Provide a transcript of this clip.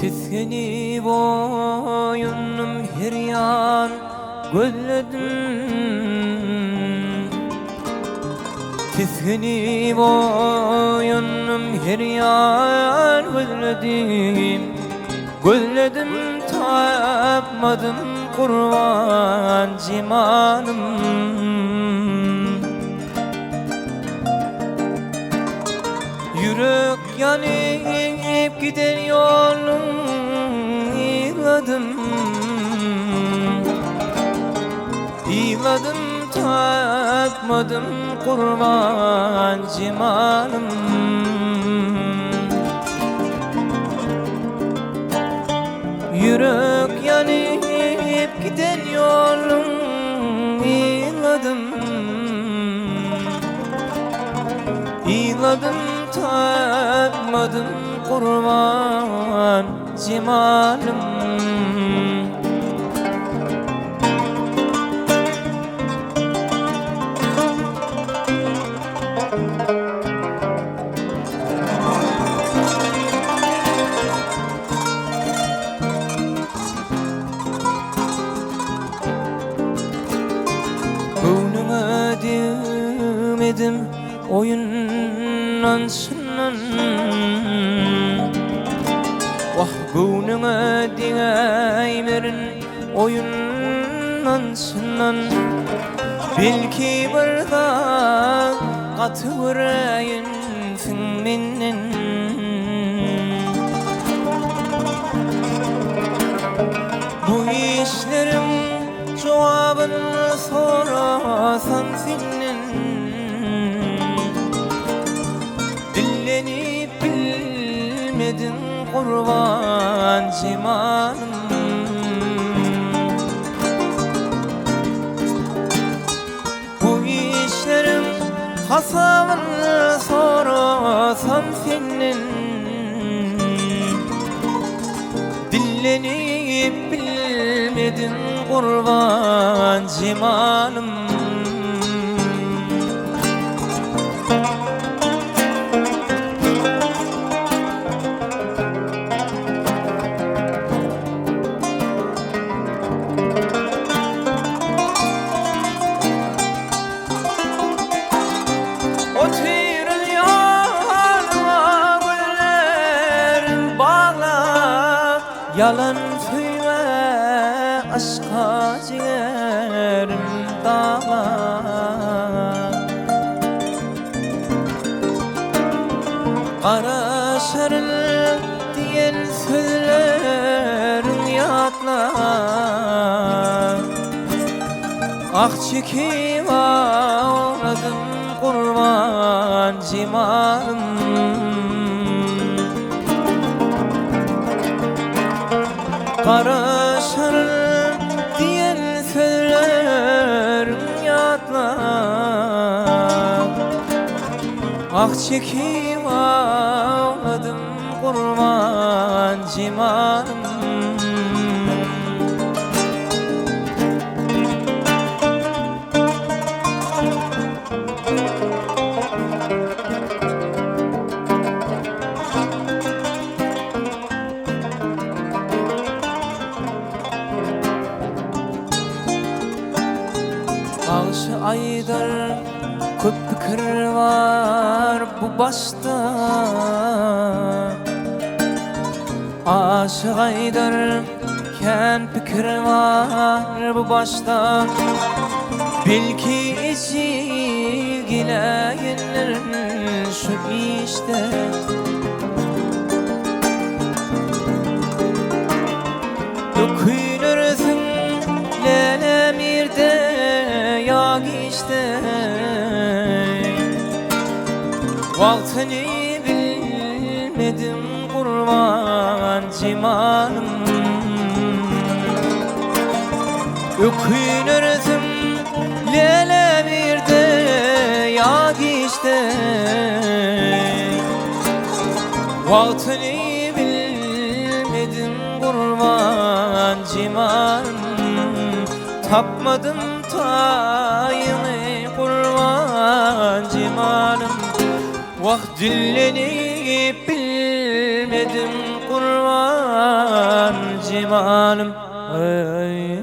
Tüskeni boyunum her yan gözledim. Tüskeni boyunum her yan gözledim. Gözledim tapmadım kurban cimanım. Yürek yanıp giden yolum yığladım. Yığladım tapmadım kurban cimanım. Yürek yanıp giden yolum yığladım. Yığladım tapmadım kurban cimanım. Boynuma düğmedim oyundan sunan. Vah boynuma düğmerin oyundan sunan. Belki bir da katı yüreğinsin menden. Bu işlerim cevabını sorasan senin. Dillenip bilmedin kurban cimanım. Bu işlerim hasabını sorasan senin. Dillenip bilmedin kurban cimanım. O tiril yalma güllerin bağla. Yalan söyleme aşka ciğerim dağla. Kara şarıl diyen sözlerin yatla. Ah çekip ağladım kurban cimanım. Kara şarıl diyen sözlerin yatla. Ah çekip ağladım kurban cimanım. Ağışı aydar köp fikir var bu başta. Aşık aydar ken fikir var bu başta. Belki ezgileyenlerin şu işte. Dökülürsün lemirde yak işte. Vaktini bilmedim kurban cimanım. Ökünürsün lemirde yak işte. Vaktini bilmedim kurban cimanım. Tapmadım tayını kurban cimanım. Vah dillenip bilmedim kurban cimanım. Ey